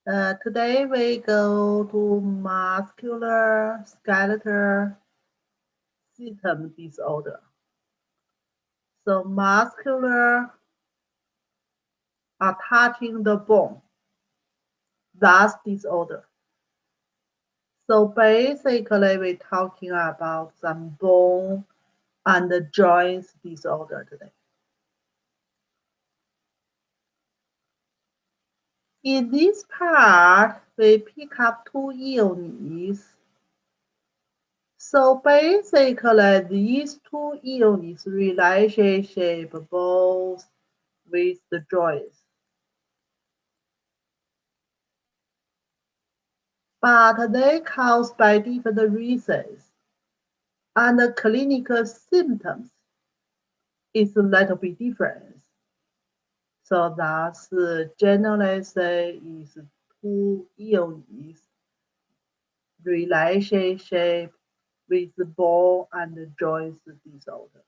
Today we go to muscular skeletal system disorder. So muscular are touching the bone, that's disorder. So basically we're talking about some bone and the joints disorder today. In this part, we pick up two illnesses. So basically, these two illnesses relationship both with the joints, but they caused by different reasons, and the clinical symptoms is a little bit different. So that's generally say is two illnesses relationship with bone and joints disorder.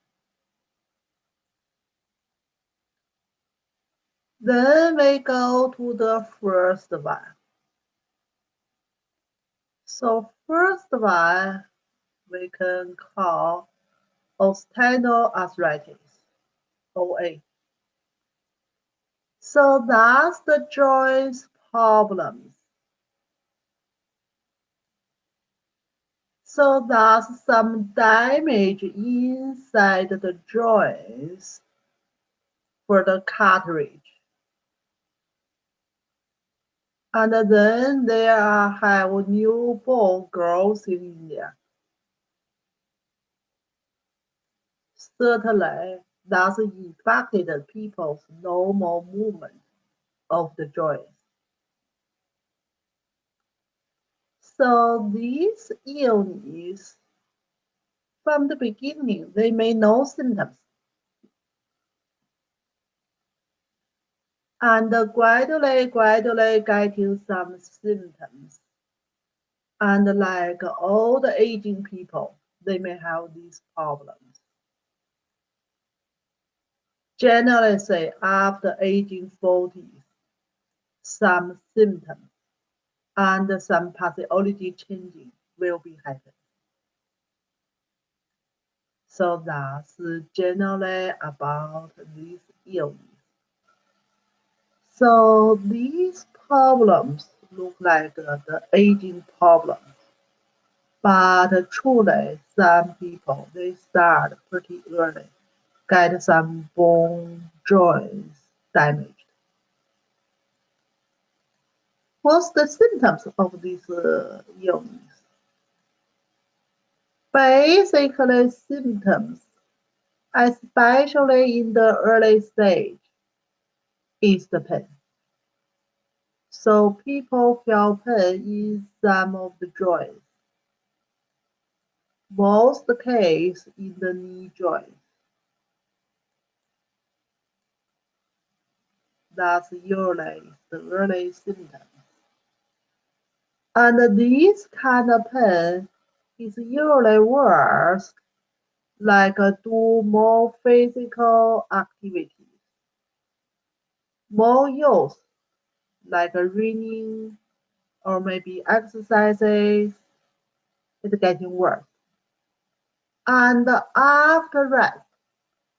Then we go to the first one. So first one we can call osteoarthritis, OA. So that's the joints problems. So that's some damage inside the joints for the cartilage. And then there have new bone growth in there. Certainly, that's affected people's normal movement of the joints. So these illness, from the beginning, they may no symptoms. And gradually getting some symptoms. And like all the aging people, they may have these problems. Generally say after aging 40s, some symptoms and some pathology changing will be happening. So that's generally about this illness. So these problems look like the aging problem, but truly some people they start pretty early, get some bone joints damaged. What's the symptoms of this illness? Basically, symptoms, especially in the early stage, is the pain. So people feel pain in some of the joints, most case in the knee joint. That's usually the early symptoms. And this kind of pain is usually worse, like do more physical activities, more use, like running or maybe exercises, it's getting worse. And after rest,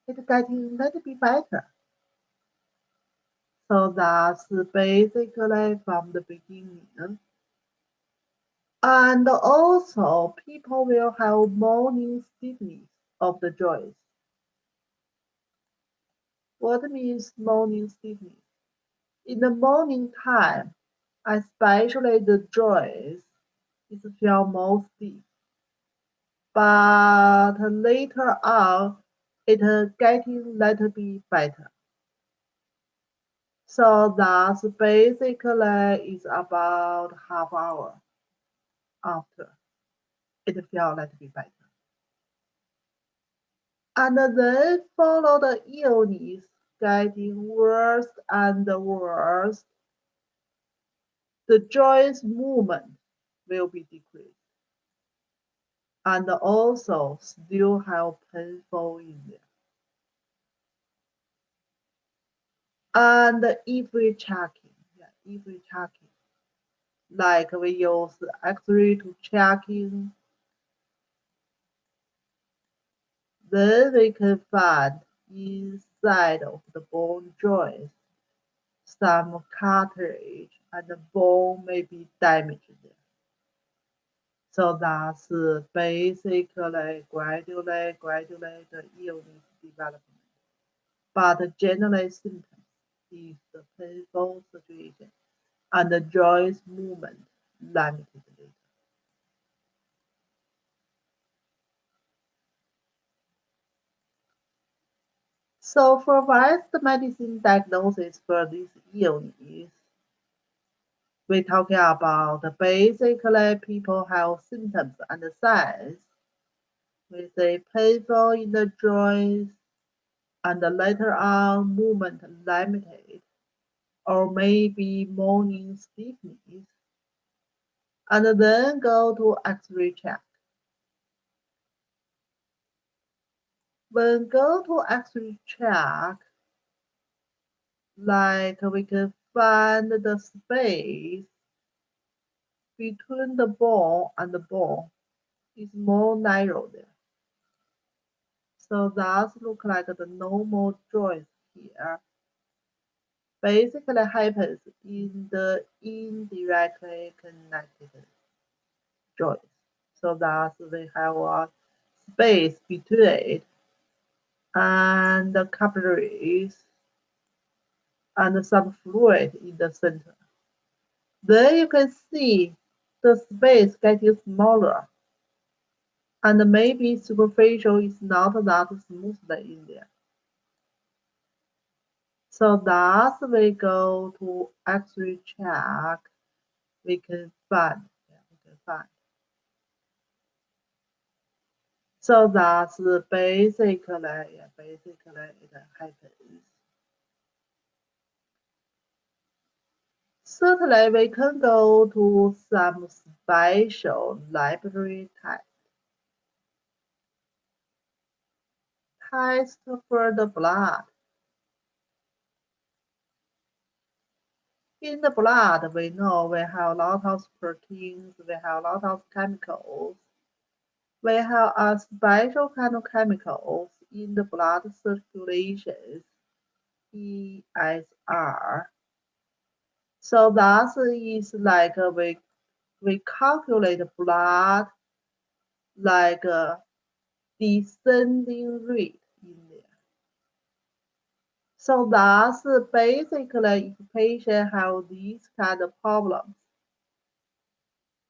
it's getting a little bit better. So that's basically from the beginning. And also, people will have morning stiffness of the joints. What means morning stiffness? In the morning time, especially the joints, it feel more stiff. But later on, it getting a little bit better. So that's basically is about half hour after it feel a little bit better. And then follow the illness getting worse and worse, the joints movement will be decreased. And also still have painful in there. And if we checking, yeah, if we checking, like we use X-ray to checking, then we can find inside of the bone joint some cartilage and the bone may be damaged. So that's basically gradually the illness development. But general symptoms is the painful situation and the joint movement limitedly. So for what's the medicine diagnosis for this illness? We're talking about basically people have symptoms and signs. We say painful in the joints and later on movement limited or maybe morning stiffness and then go to X-ray check. When go to X-ray check, like we can find the space between the bone and the bone is more narrow there. So that look like the normal joint here. Basically happens in the indirectly connected joints. So that we have a space between and the capillaries and some fluid in the center. Then you can see the space getting smaller and maybe superficial is not that smooth in there. So that's we go to X-ray check, we can find. Yeah, we can find. So that's basically, yeah, basically it happens. Certainly, we can go to some special library test for the blood. In the blood, we know we have a lot of proteins, we have a lot of chemicals. We have a special kind of chemicals in the blood circulation, ESR. So that is like we calculate blood like a descending rate in there. So that's basically if patient have these kind of problems,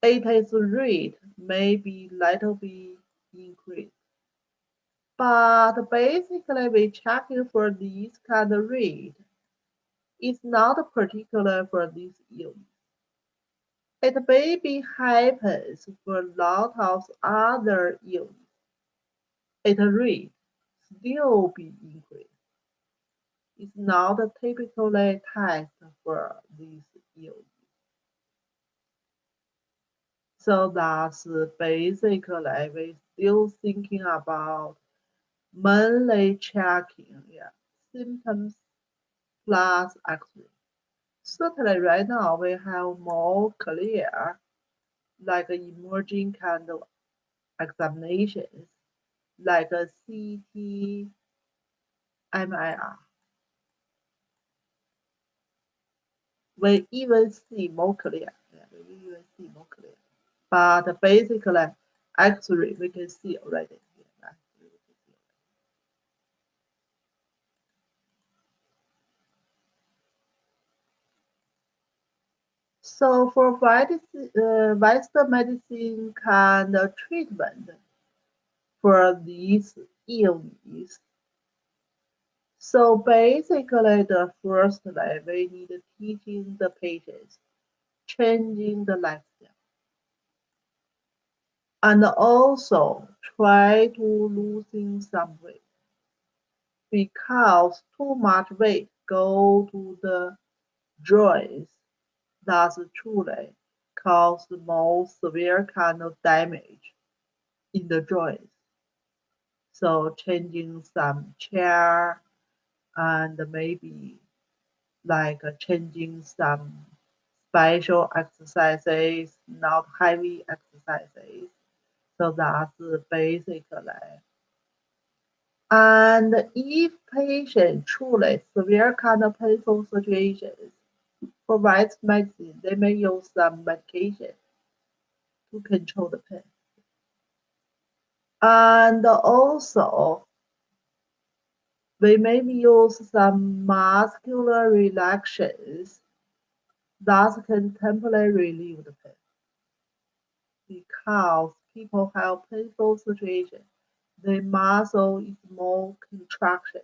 its rate may be little bit increased. But basically we checking for this kind of rate. It's not particular for this illness. It maybe happens for a lot of other illness. Its rate still be increased. It's not a typical test for this illness. So that's basically we still thinking about mainly checking, yeah, symptoms plus X-ray. Certainly right now we have more clear, like emerging kind of examinations, like a CT, MIR. We even see more clear. Yeah, we even see more clear. But basically, X-ray we can see already. Yeah, so for Western medicine kind of treatment for these illness. So basically, the first we need teaching the patients, changing the lifestyle, and also try to losing some weight because too much weight go to the joints. That's truly cause the most severe kind of damage in the joints. So changing some chair and maybe like changing some special exercises, not heavy exercises. So that's basically. And if patient truly severe kind of painful situations, for West medicine, they may use some medication to control the pain. And also, we may use some muscular relaxations that can temporarily relieve the pain. Because people have painful situations, the muscle is more contraction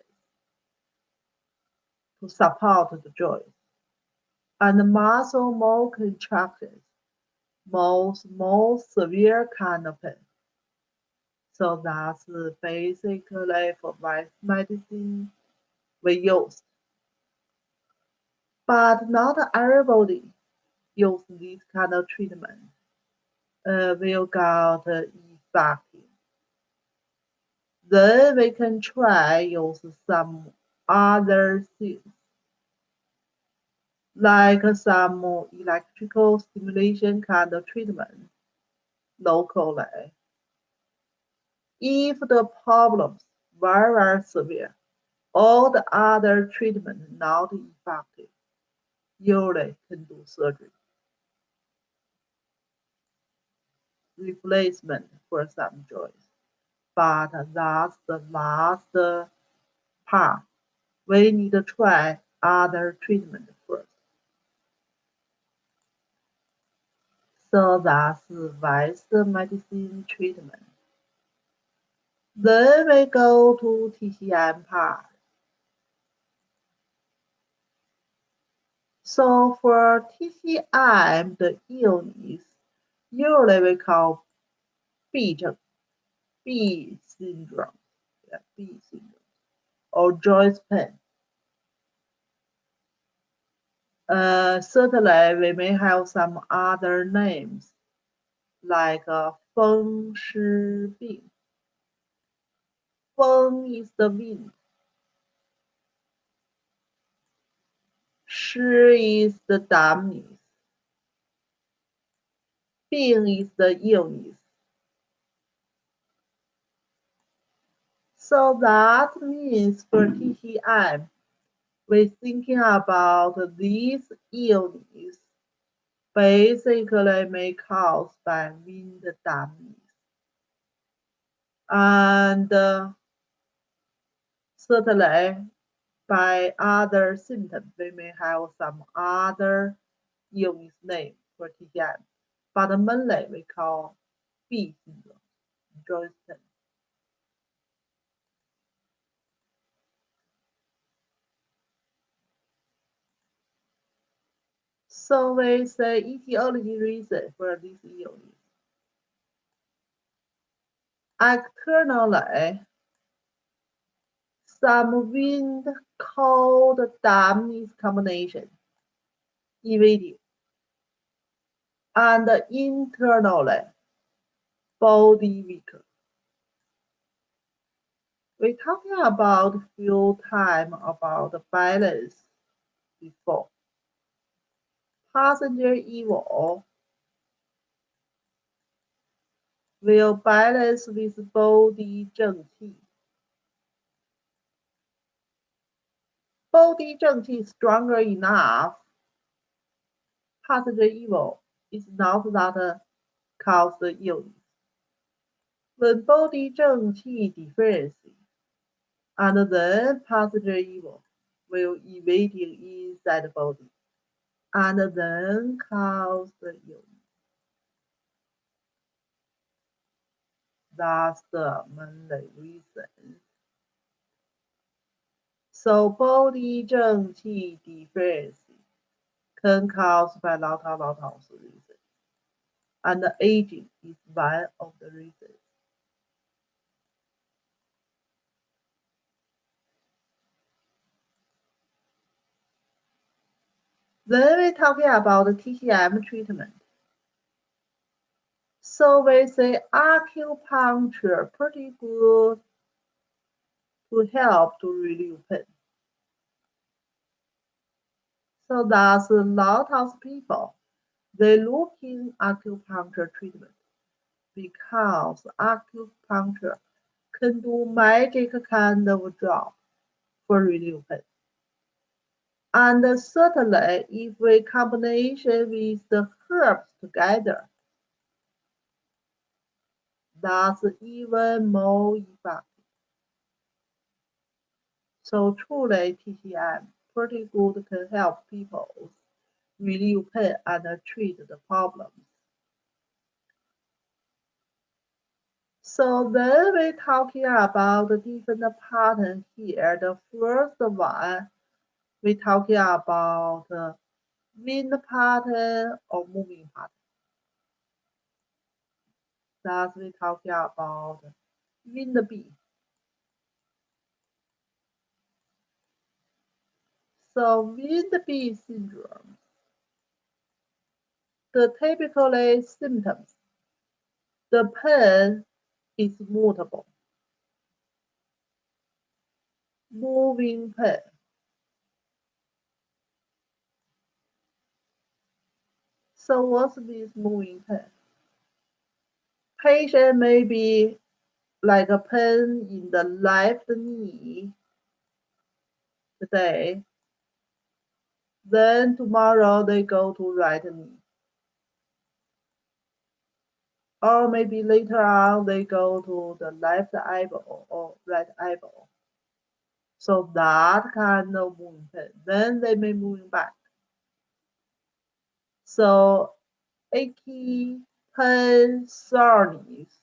to support the joint. And the muscle more contractions, more severe kind of pain. So that's basically for West medicine we use. But not everybody use this kind of treatment will get effective. Then we can try use some other things like some electrical stimulation kind of treatment locally. If the problems very severe, all the other treatment not effective, usually can do surgery. Replacement for some joints. But that's the last part. We need to try other treatment first. So that's West medicine treatment. Then we go to TCM part. So for TCM, the illness usually we call B syndrome, yeah, B syndrome, or joint pain. Certainly, we may have some other names like 风湿病. 风 is the wind, 湿 is the dampness, 病 is the illness. So that means for TCM, we're thinking about this illness basically may caused by wind dampness. And certainly by other symptoms, we may have some other illness name for TCM, but mainly we call B syndrome, joint pain. So we say etiology reason for this illness. Externally, some wind cold dampness combination, evading, and internally, body weaker. We're talking about few time about balance before. Passenger evil will balance with body 正气. Body 正气 stronger enough. Passenger evil is not that cause the illness. When body 正气 deficiency, and then passenger evil will evading inside the body, and then cause the illness. That's the main reason. So body 正气 deficiency can cause by lot of reasons, and aging is one of the reasons. Then we're talking about the TCM treatment. So we say acupuncture pretty good to help to relieve pain. So that's a lot of people, they look in acupuncture treatment because acupuncture can do magic kind of job for relief pain. And certainly, if we combination with the herbs together, that's even more effective. So truly, TCM pretty good can help people relieve pain and treat the problems. So then we're talking about the different patterns here. The first one, we're talking about wind pattern or moving pattern. Thus, we're talking about wind bee. So wind bee syndrome, the typical symptoms, the pain is multiple, moving pain. So what's this moving pain? Patient may be like a pain in the left knee today, then tomorrow they go to right knee. Or maybe later on they go to the left elbow or right elbow. So that kind of movement, then they may move back. So achy, pain, soreness,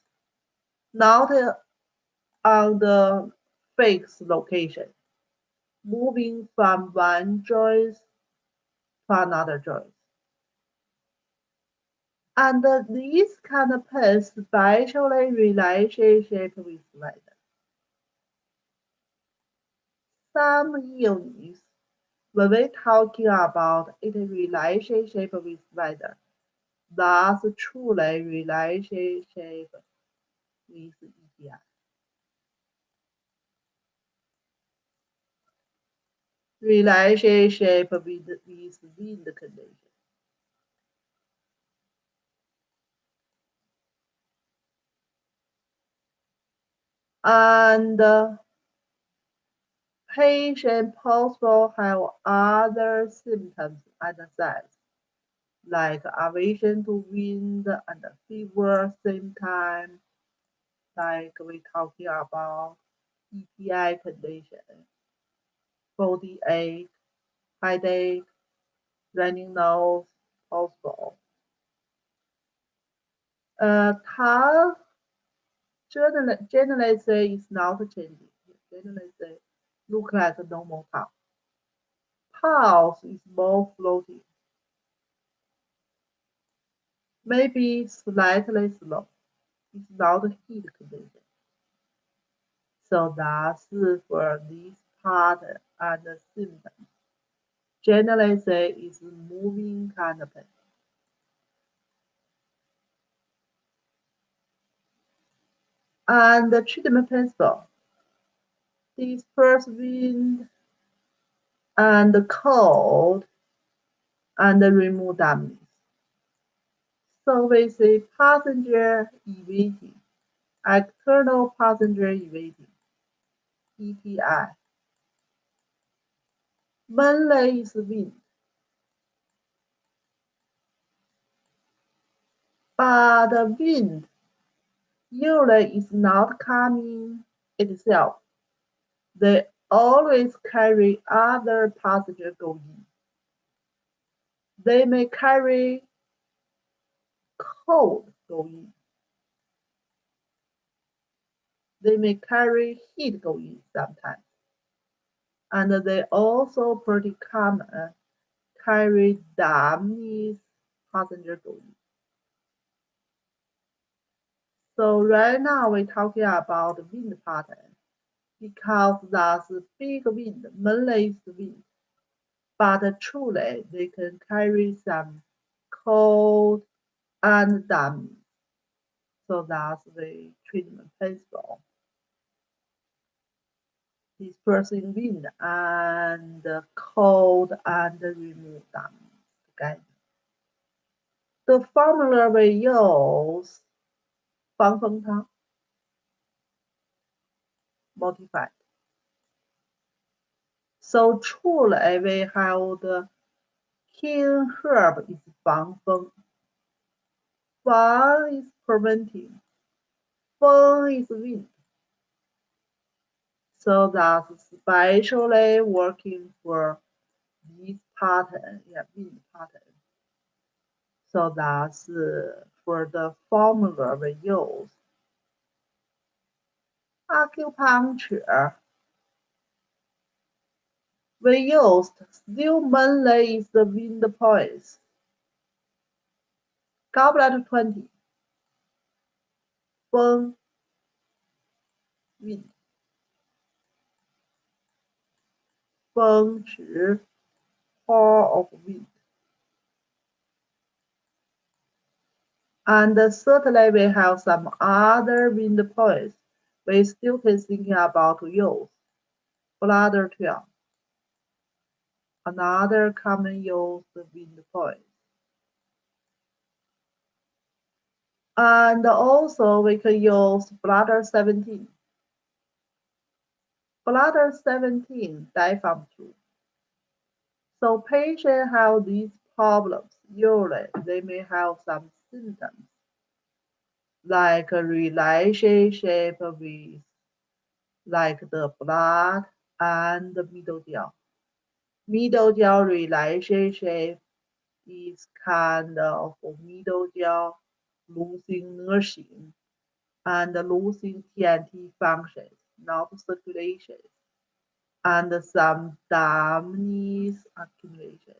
not on the fixed location, moving from one joint to another joint. And this kind of pain especially relationship with weather. Some illness, when we're talking about its relationship with weather, that's truly relationship with EPI. Relationship with wind condition. And patient possible have other symptoms and signs like aversion to wind and fever same time, like we talking about EPI condition, body ache, headache, running nose, possible. Tongue generally say it's not changing. Generally say look like a normal tongue. Pulse is more floating, maybe slightly slow. It's not heat condition. So that's for this part and the symptoms. Generally say it's moving kind of pain. And the treatment principle, disperse wind and cold and remove damage. So we say passenger evading, external passenger evading, EPI. Mainly is wind, but the wind usually is not coming itself. They always carry other passengers going. They may carry cold going. They may carry heat going sometimes. And they also pretty common carry damaged passenger going. So right now we're talking about the wind pattern because that's big wind, mainly is wind. But truly they can carry some cold and damage. So that's the treatment principle. dispersing wind and cold and remove them together. The formula we use 防风汤 modified. So truly we have the king herb is 防风, Fan is preventing, Feng is wind. So that's especially working for this pattern, wind pattern. So that's for the formula we use. Acupuncture. We used still mainly is the wind points. Goblet 20. 风 wind. 风池 hall of wind. And certainly we have some other wind points we still can thinking about to use. Bladder 12. Another common use wind point. And also we can use bladder 17. Bladder 17, diaphragm 2. So patients have these problems. Usually they may have some symptoms like a relationship with like the blood and the middle jaw. Middle jaw relationship is kind of middle jaw losing nourishing and losing TNT functions, not circulation, and some dampness accumulation.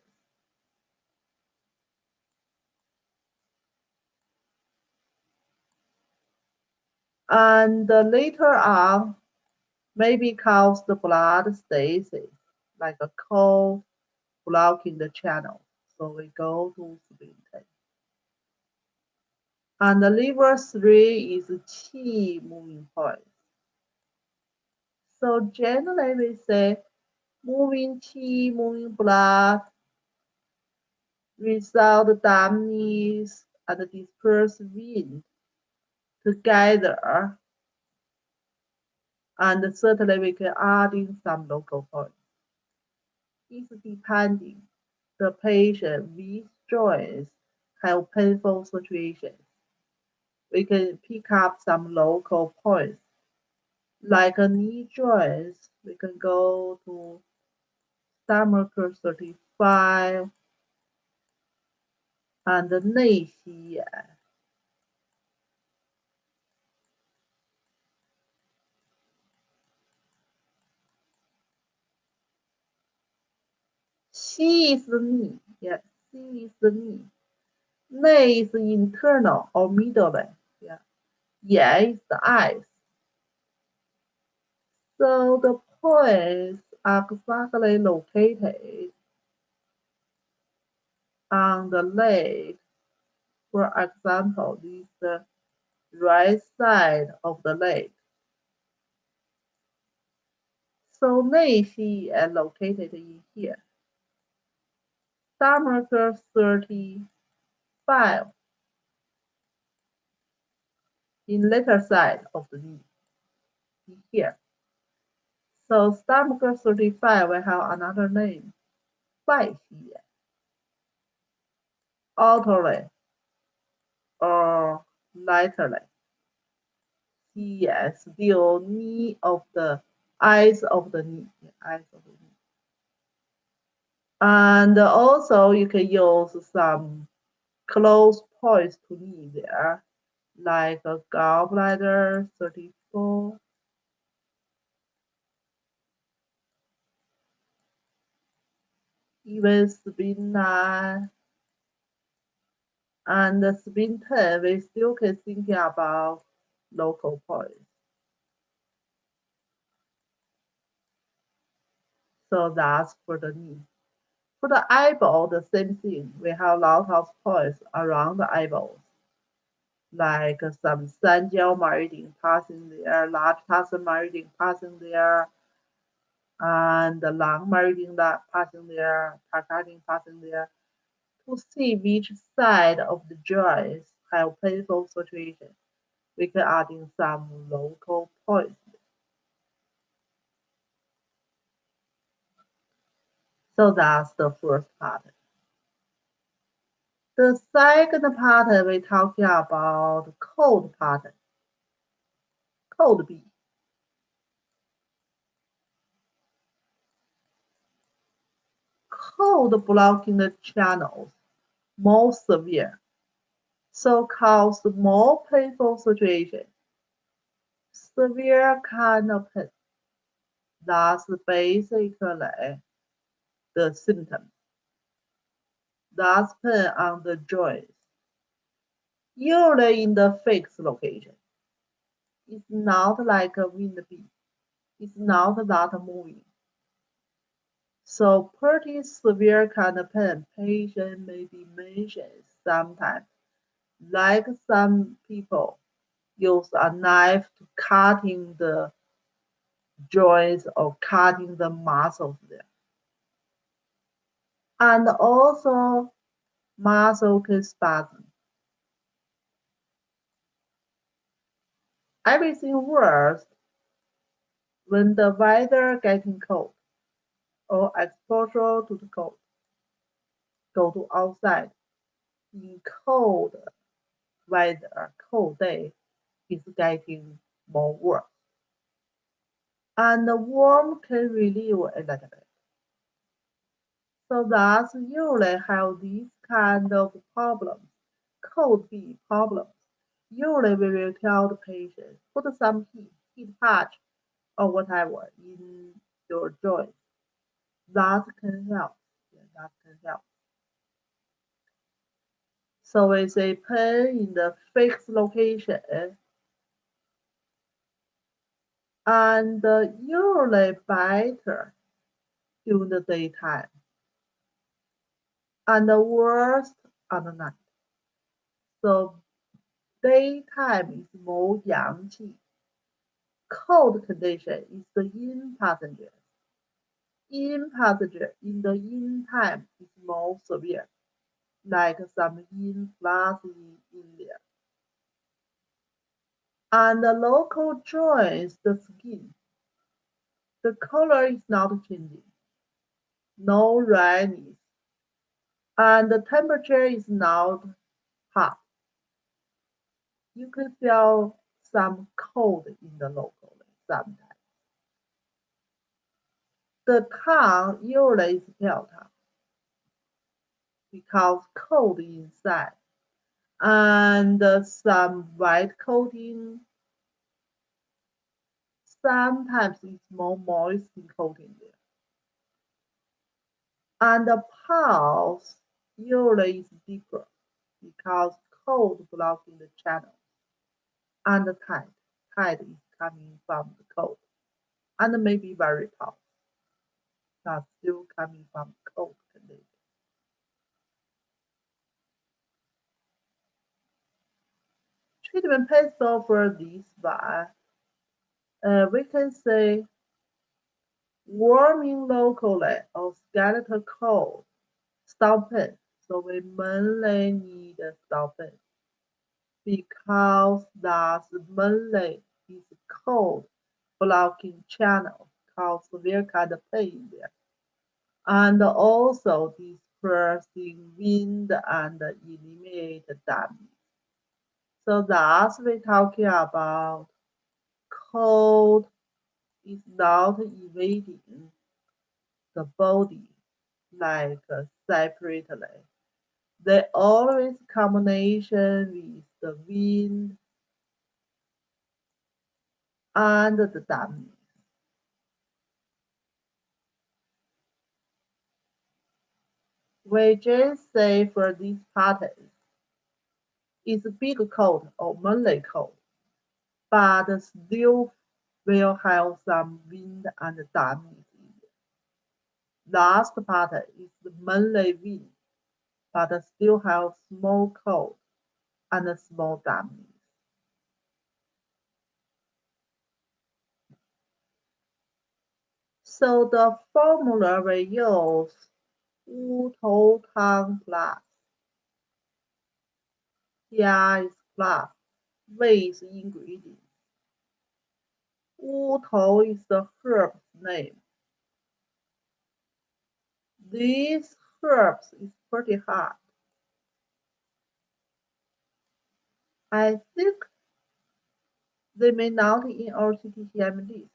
And later on, maybe cause the blood stasis, like a cold blocking the channel. So we go to spleen 10. And the liver 3 is qi moving point. So generally we say moving qi, moving blood, without dampness and dispersed wind together. And certainly we can add in some local points. It's depending the patient with joints have painful situations. We can pick up some local points. Like a knee joints, we can go to stomach 35 and 内膝眼. Xi is the knee, yeah, Xi is the knee. 内 is internal or middle leg, yeah. 眼 is the eyes. So the points are exactly located on the leg. For example, this is the right side of the leg. So 内膝 is located in here. Stomach 35 in later side of the knee here. So stomach 35 will have another name, 外膝眼, outerly or laterally. 膝眼 still knee of the eyes of the knee, eyes of the knee. And also you can use some close points to knee there, like a gallbladder 34. Even spleen 9 and the spleen 10, we still can think about local points. So that's for the knee. For the eyeball, the same thing. We have a lot of points around the eyeballs, like some 三焦 meridian passing there, large tarsal meridian passing there, and the lung meridian that passing there, targeting passing there, to see which side of the joints have painful situation. We can add in some local points. So that's the first part. The second part, we're talking about cold part, cold B. Cold blocking the channels, more severe, so cause more painful situation. Severe kind of pain. That's basically the symptom. That's pain on the joints, usually in the fixed location. It's not like a wind beat. It's not that moving. So pretty severe kind of pain patient may be mentioned sometimes. Like some people use a knife to cutting the joints or cutting the muscles there. And also muscle spasm. Everything worse when the weather getting cold or exposure to the cold. Go to outside in cold weather, cold day is getting more worse. And the warm can relieve a little bit. So that's usually how these kind of problems, cold be problems. Usually we will tell the patient, put some heat patch or whatever in your joint. That can help. Yeah, that can help. So we say pain in the fixed location and usually better during the daytime and the worst at the night. So daytime is more yang qi. Cold condition is the yin passenger. Yin passenger in the yin time is more severe, like some yin plus in there. And the local joints, the skin, the color is not changing, no redness, and the temperature is not hot. You can feel some cold in the local sometimes. The tongue usually is pale tongue because cold inside and some white coating. Sometimes it's more moist coating there. And the pulse usually is deeper because cold blocking the channel. And the tide is coming from the cold. And maybe very pulse. That's still coming from cold condition. Treatment pencil for this one, we can say warming locally or skeletal cold, stop pain. So we mainly need a stop pain because that's mainly is cold blocking channel cause severe kind of pain there. And also dispersing wind and eliminate damage. So that's we're talking about cold is not evading the body like separately. They always combination with the wind and the damage. We just say for these patterns, it's a big cold or mainly cold, but still will have some wind and damage. Last part is mainly wind, but still have small cold and small damage. So the formula we use 乌头汤 plus 加 is plus with ingredients. 乌头 is the herb's name. These herbs is pretty hard. I think they may not in our CTCM list,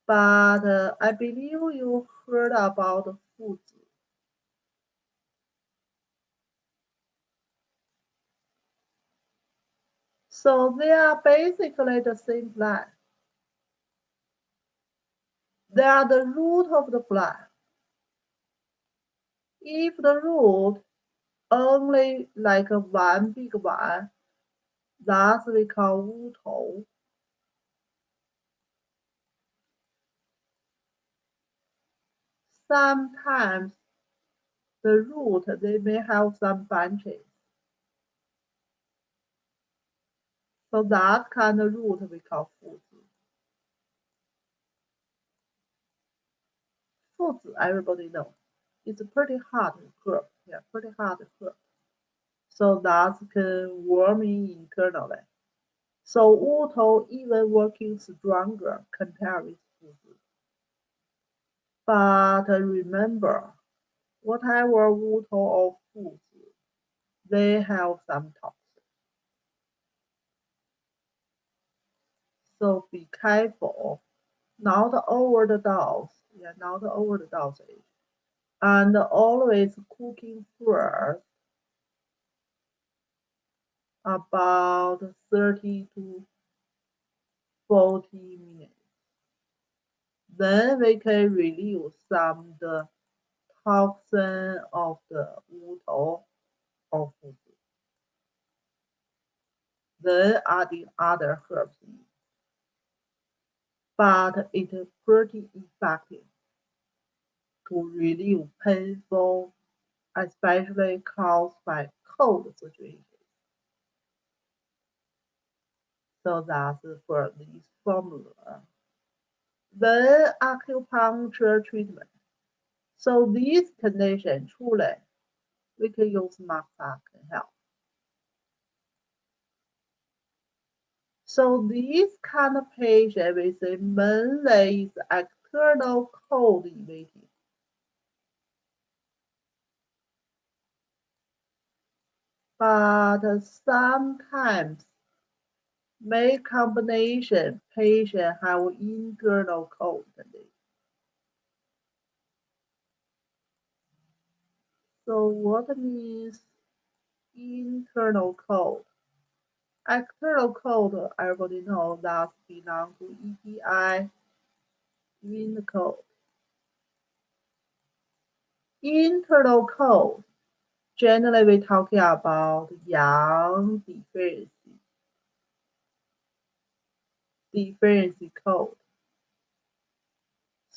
but I believe you heard about foods. So they are basically the same plant. They are the root of the plant. If the root only like one big one, that's we call 乌头. Sometimes the root they may have some branches. So that kind of root we call 附子. Foods, everybody knows. It's a pretty hard herb. Yeah, pretty hard herb. So that can worm in internally. So 乌头 even working stronger compared with 附子. But remember, whatever 乌头 or 附子, they have some toxins. So be careful. Not over the dose. Yeah, not over the dosage. And always cooking first about 30 to 40 minutes. Then we can release some of the toxin of the 乌头 or 附子. Then adding other herbs in. But it is pretty effective to relieve painful, especially caused by cold situations. So that's for this formula. Then acupuncture treatment. So this condition truly we can use massage can help. So this kind of patient we say mainly is external cold emitting. But sometimes may combination patient have internal cold condition. So what means internal cold? External cold, everybody knows that belongs to EPI, wind cold. Internal cold, generally we're talking about yang deficiency cold.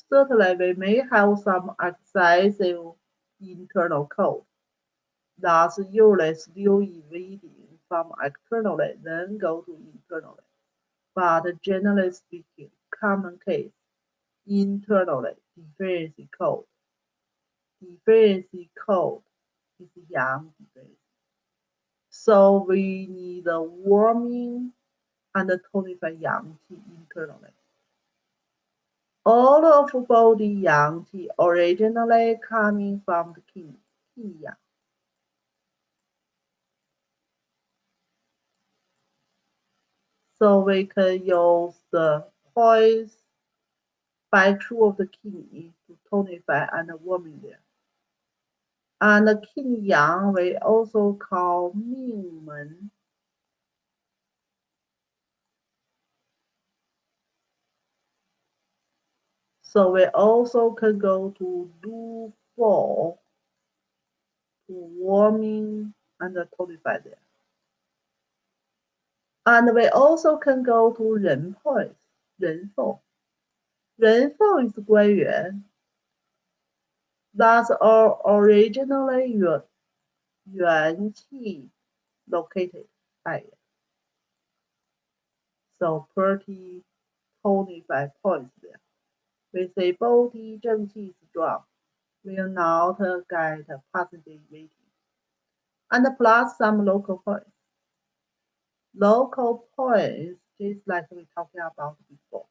Certainly we may have some excessive internal cold. That's usually still invading from externally, then go to internally. But generally speaking, common case, internally, deficiency cold. Deficiency cold is yang deficiency. So we need a warming and tonify yang qi internally. All of body yang qi originally coming from the qi yang. So we can use the poise by through of the kidney to tonify and warming them. And the yin yang we also call 命门. So we also can go to do four to warming and tonify them. And we also can go to 人 poise, 人凤. 人凤 is 关元. That's our originally 元气 located area. So pretty tonify points there. with a body 正气 strong, will not get passengers waiting. And plus some local points. Local points, just like we talked about before,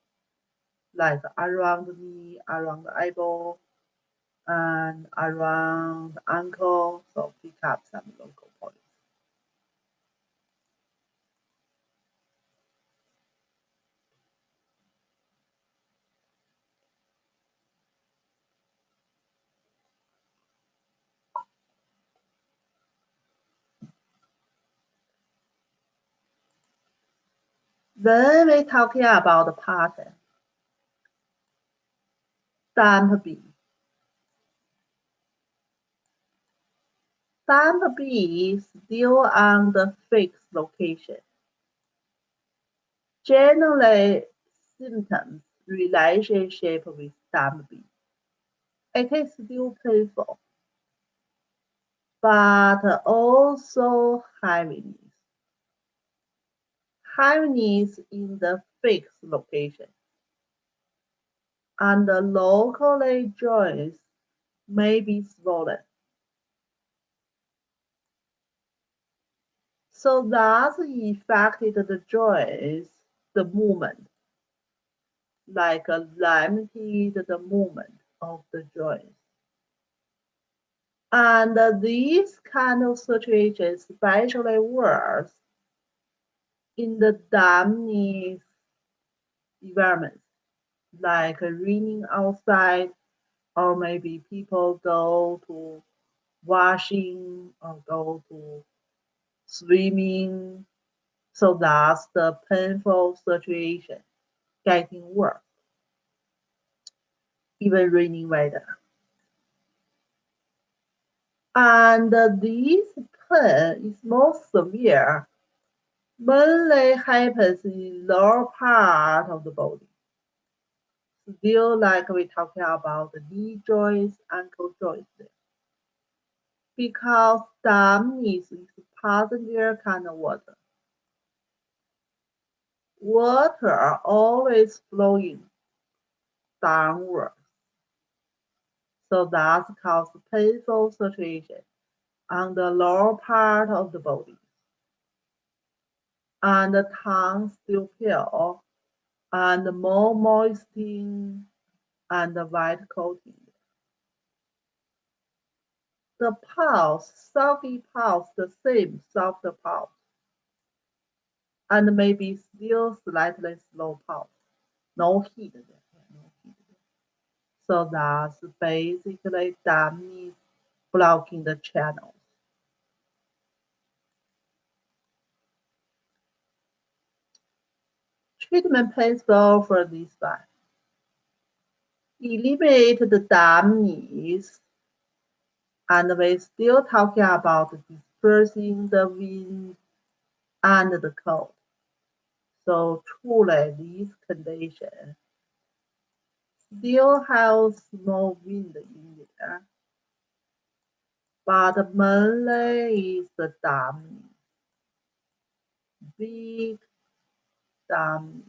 like around the knee, around the elbow, and around the ankle. So pick up some local points. Then we're talking about the pattern. Stamp B. Stamp B still on the fixed location. Generally, symptoms relationship with stamp B. It is still painful, but also heaviness. Heaviness in the fixed location. And the locally joints may be swollen. So that affected the joints, the movement, like limited the movement of the joints. And these kind of situations especially worse in the damp environments, like raining outside, or maybe people go to washing or go to swimming. So that's the painful situation getting worse, even raining weather. And this pain is most severe mainly happens in lower part of the body. Still, like we talking about the knee joints, ankle joints there. Because dampness is passenger kind of water. Water always flowing downwards. So that causes painful situation on the lower part of the body. And the tongue still pale and more moistening and white coating. The pulse, soggy pulse, the same softer pulse, and maybe still slightly slow pulse. No heat there. No heat there. So that's basically dampness blocking the channels. Treatment principle for this one. Eliminate the dampness, and we're still talking about dispersing the wind and the cold. So truly this condition still have small wind in there, but mainly is the dampness, big dampness,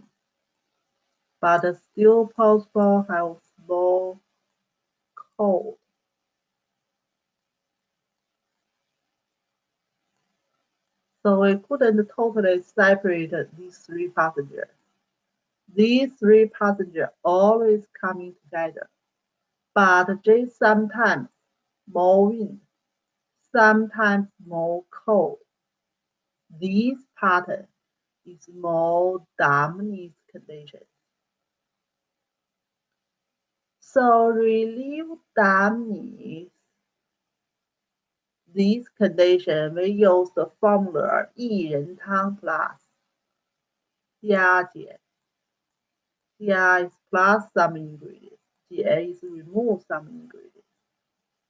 but still possible have small cold. So we couldn't totally separate these three passengers. These three passengers always coming together, but just sometimes more wind, sometimes more cold. This pattern is more dampness condition. So relieve dampness, this condition we use the formula 薏仁汤 plus 加减. 加 is plus some ingredients, 减 is remove some ingredients.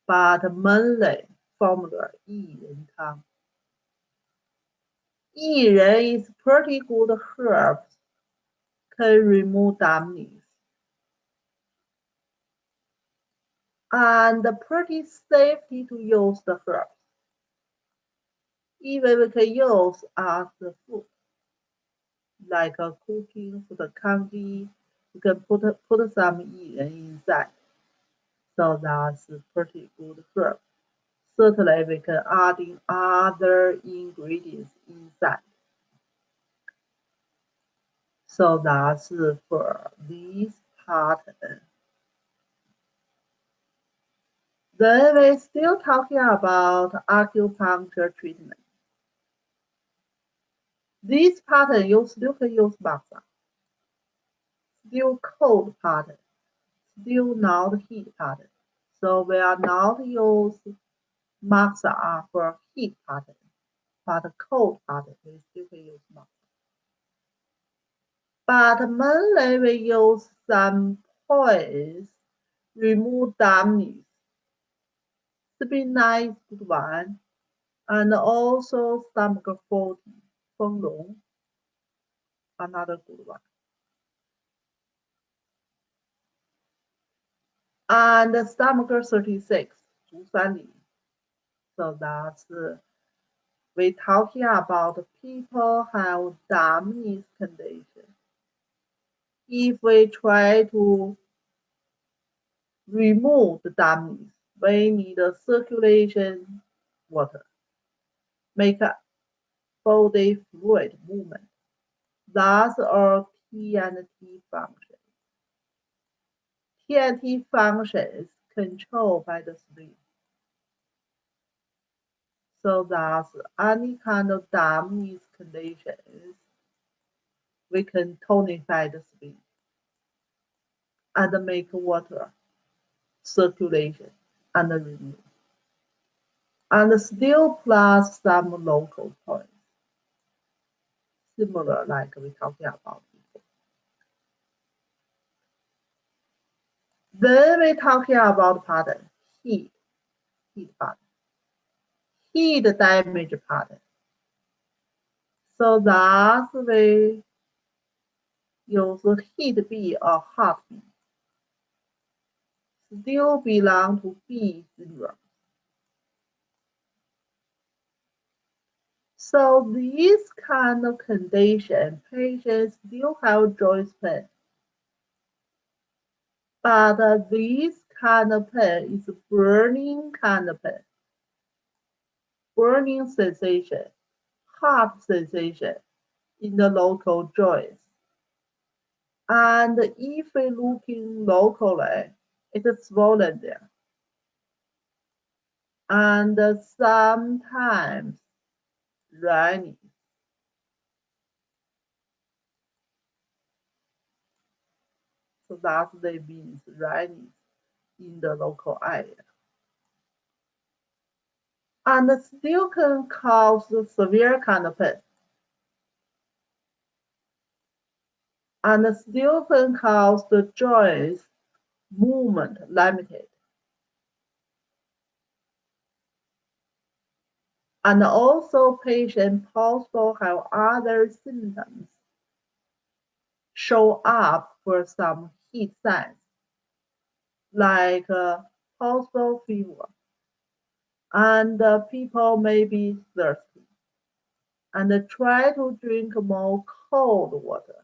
But mainly formula 薏仁汤. 薏仁 is pretty good herbs, can remove dampness. And pretty safety to use the herbs. Even we can use as the food, like cooking for the congee You can put some yin inside. So that's pretty good herb. Certainly we can add in other ingredients inside. So that's for this pattern. Then we're still talking about acupuncture treatment. This pattern you still can use massage. Still cold pattern. Still not heat pattern. So we are not use massage for heat pattern, but cold pattern we still can use massage. But mainly we use some points, remove dampness. Spinal good one, and also stomach 40, 丰隆, another good one. And stomach 36, 足三里. So that's we talking about people have dampness condition. If we try to remove the dampness, we need a circulation water, make a body fluid movement. That's our T and T function. T and T functions controlled by the sleep. So that's any kind of dampness conditions, we can tonify the sleep and make water circulation and remove. And still plus some local points, similar like we talking about before. Then we talking about pattern, heat pattern, heat damage pattern. So that's we use heat B or hot B. Still belong to B syndrome. So this kind of condition, patients still have joint pain. But this kind of pain is burning kind of pain. Burning sensation, hot sensation in the local joints. And if we're looking locally, it's swollen there. And sometimes running. So that's the means running in the local area. And still can cause severe kind of pain. And still can cause the joints movement limited. And also patients possible have other symptoms show up for some heat signs, like possible fever, and people may be thirsty, and try to drink more cold water,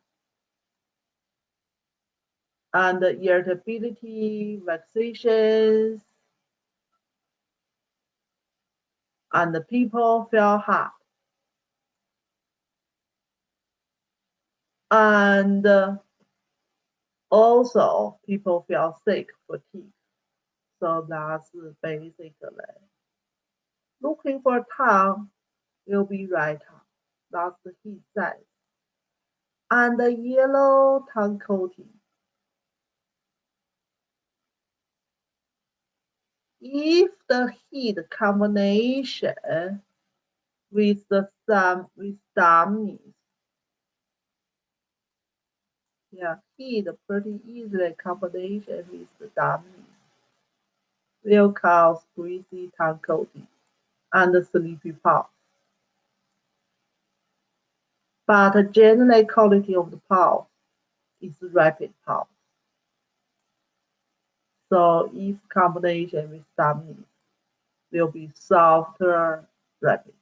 and irritability, vexations, and the people feel hot, and also people feel sick, fatigue. So that's basically looking for tongue will be right tongue. That's the heat size. And the yellow tongue coating. If the heat combination with the dampness, yeah, heat pretty easily combination with the dampness will cause greasy tongue coating and sleepy pulse. But generally quality of the pulse is rapid pulse. So if combination with dampness will be softer, rapid.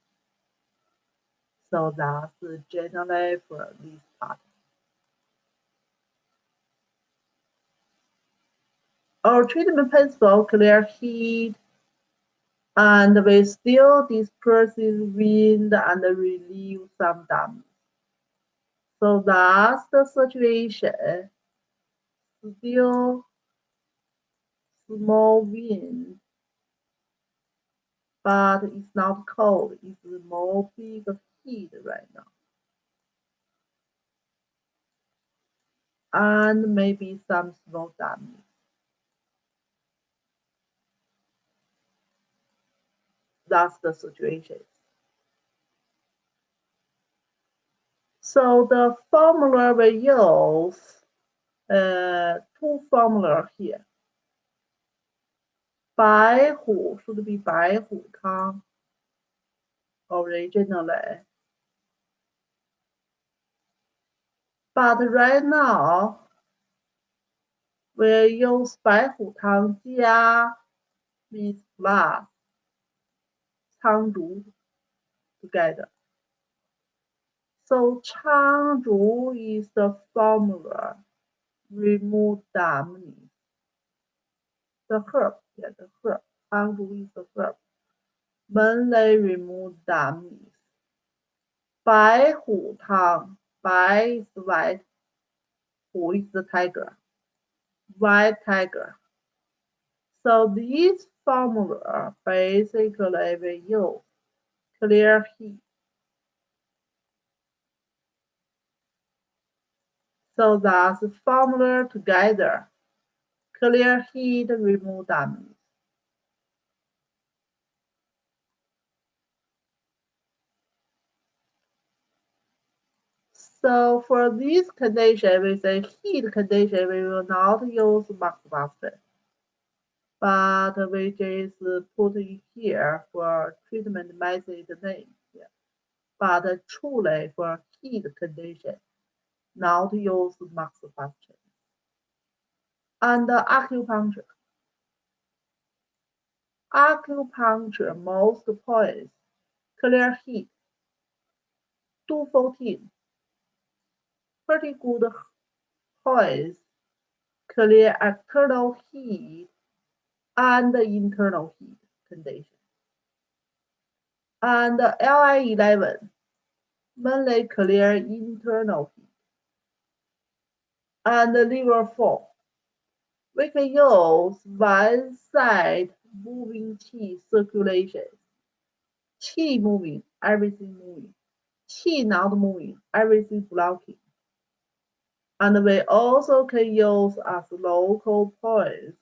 So that's generally for this part. Our treatment principle clear heat and we still disperse wind and relieve some dampness. So that's the situation. Still small wind, but it's not cold. It's more big heat right now. And maybe some small dampness. That's the situation. So the formula we use, two formula here. 白虎 should be 白虎汤 originally. But right now, we use 白虎汤加 means plus 苍竹 together. So 苍竹 is the formula. Remove dampness. The herb, yeah, the herb. 苍竹 is the herb. Mainly remove dampness. 白虎汤, 白 is white, 虎 is the tiger, white tiger. So this formula basically we use clear heat. So that's the formula together. Clear heat, remove dampness. So for this condition, with a heat condition, we will not use moxibustion, but which is put in here for treatment method name here. But truly for heat condition, not use moxibustion. And acupuncture. Acupuncture most points, clear heat, 214. Pretty good points, clear external heat and internal heat condition. And LI11, mainly clear internal heat. And liver 4, we can use one side moving qi circulation. Qi moving, everything moving. Qi not moving, everything blocking. And we also can use as local points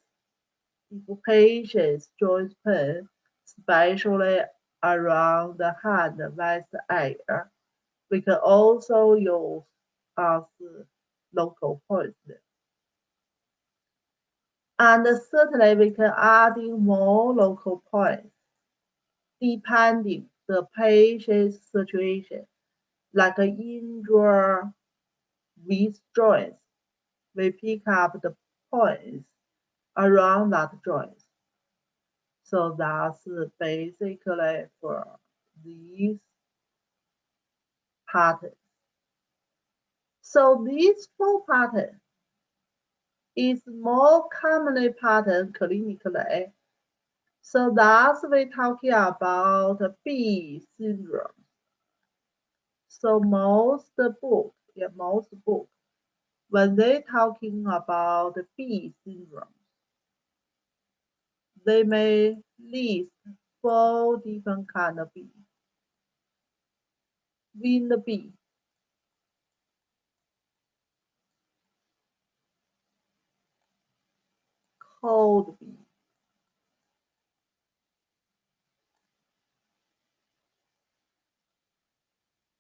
if patients joint pain, especially around the hand west area. We can also use as local points there. And certainly we can add in more local points depending the patient's situation, like an injury with joints. We pick up the points around that joint. So that's basically for these patterns. So these 4 patterns is more commonly pattern clinically. So that's we talking about B syndrome. So most book, when they talking about B syndrome, they may list 4 different kind of B. Wind B, cold B,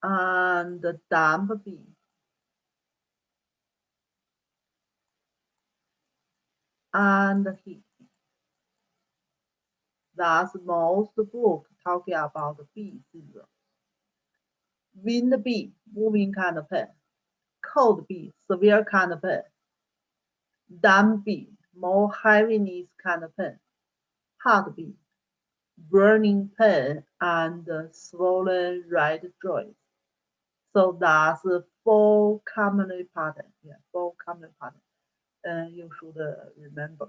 and damp B. And heat. That's most book talking about B syndrome. Wind B, moving kind of pain. Cold B, severe kind of pain. Damp B, more heaviness kind of pain. Hot B, burning pain and swollen right joints. So that's 4 common patterns. Yeah, 4 common patterns. You should remember.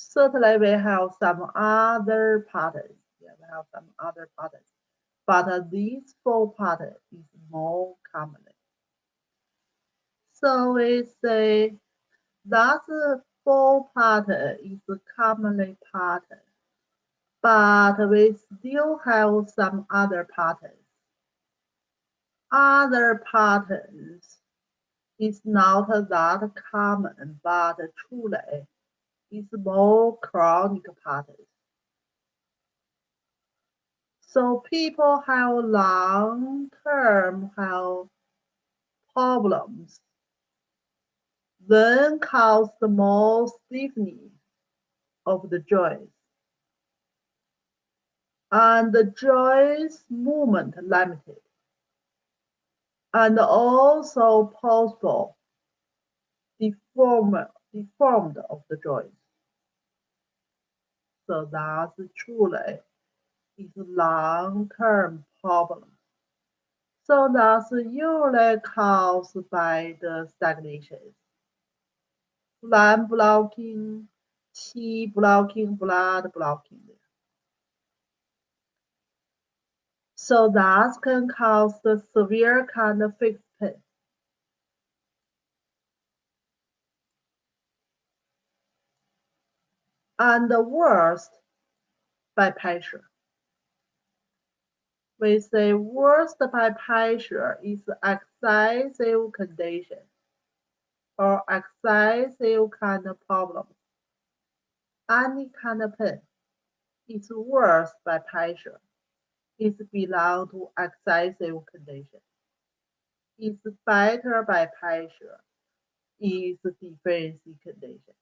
Certainly, we have some other patterns. Yeah, we have some other patterns, but these four patterns is more common. So we say that four pattern is commonly pattern, but we still have some other patterns. Other patterns is not that common, but truly is more chronic patterns. So people have long-term health problems, then cause the more stiffening of the joints and the joints movement limited, and also possible deformed of the joints. So that's truly is long-term problem. So that's usually caused by the stagnation, blood blocking, qi blocking, blood blocking. So that can cause the severe kind of fixed pain. And the worst by pressure. We say worst by pressure is excessive condition or excessive kind of problem. Any kind of pain is worse by pressure. It's belong to excessive condition. It's better by pressure. Is deficiency condition.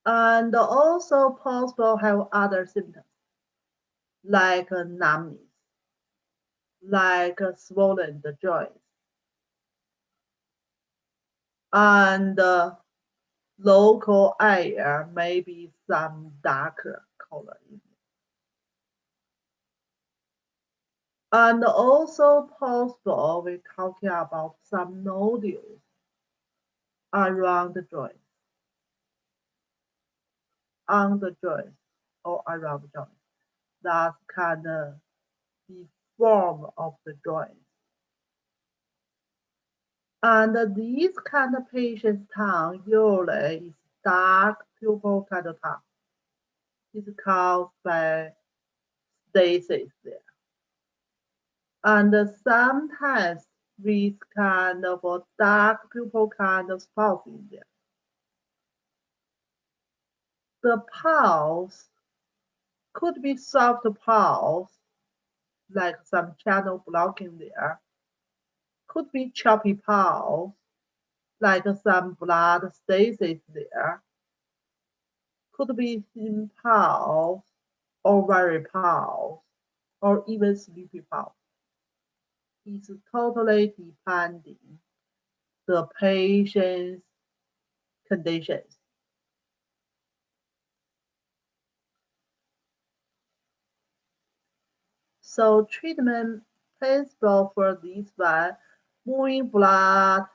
And also possible have other symptoms like numbness, like swollen the joints, and local area maybe some darker color in it. And also possible we're talking about some nodules around the joints, on the joints or around the joints. That kind of deform of the joints. And these kind of patients' tongue usually is dark pupil kind of tongue. It's caused by stasis there. And sometimes with kind of a dark pupil kind of spots in there. The pulse could be soft pulse, like some channel blocking there. Could be choppy pulse, like some blood stasis there. Could be thin pulse, or very pulse, or even sleepy pulse. It's totally depending the patient's conditions. So treatment principle for this one, moving blood,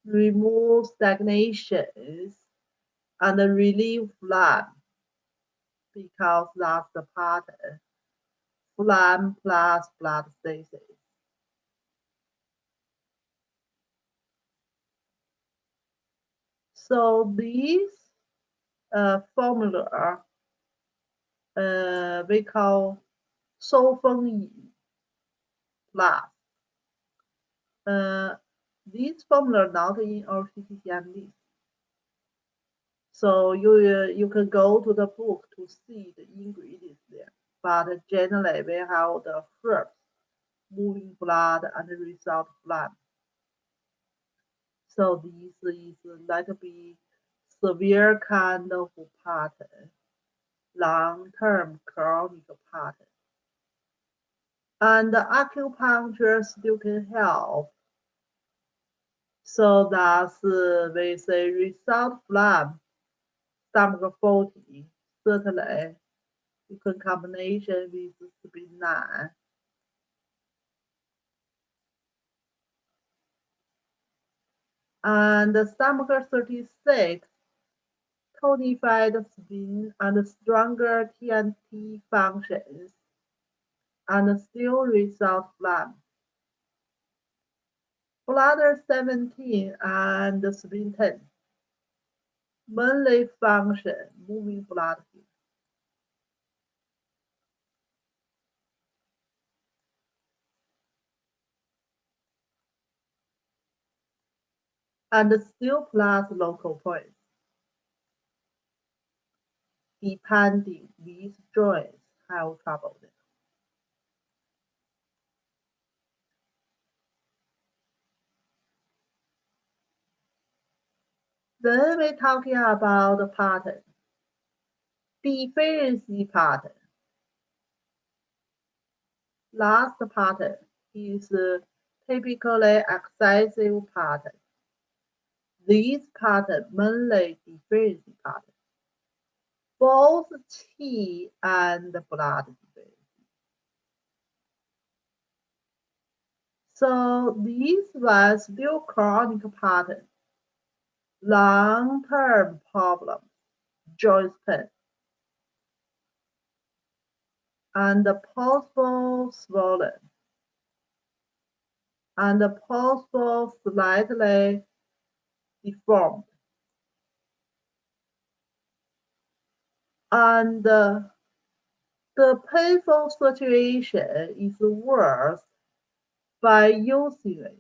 remove stagnations, and relieve phlegm because that's the pattern. Phlegm plus blood stasis. So this formula we call 收风饮 plus. This formula not in our CTCM list. So you can go to the book to see the ingredients there. But generally we have the herbs, moving blood and result blood. So this is like be severe kind of pattern, long-term chronic pattern. And the acupuncture still can help. So that's we say result phlegm, stomach faulty, certainly you can combination with spinal. And the stomach 36 tonified spleen and stronger TNT functions, and still result phlegm. Bladder 17 and spleen 10 mainly function moving blood here. And still plus local points, depending which joints have trouble there. Then we're talking about the pattern. Deficiency pattern. Last pattern is typically excessive pattern. This pattern mainly deficiency pattern, both qi and blood deficiency. So this was still chronic pattern, long-term problem, joint pain, and possible swollen, and possible slightly deformed. And the painful situation is worse by using it,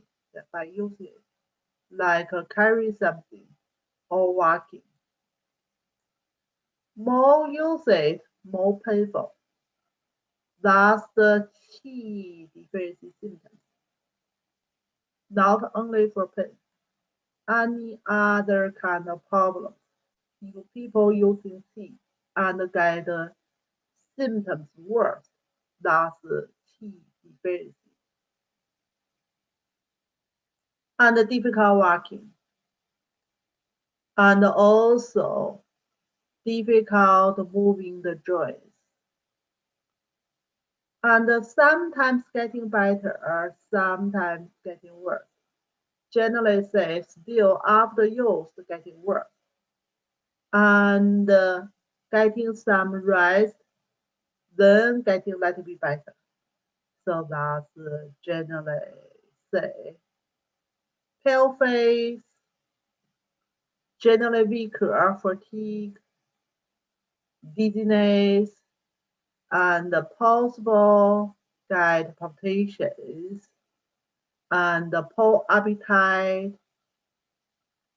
like carry something or walking. More usage, more painful. That's the key deficiency symptoms. Not only for pain, any other kind of problem. If people using tea and get symptoms worse, that's tea deficiency. And difficult walking. And also difficult moving the joints. And sometimes getting better, sometimes getting worse. Generally say still after use getting worse. And getting some rest, then getting a little bit better. So that's generally say pale face, generally weaker, fatigue, dizziness, and possible gut palpitations, and poor appetite.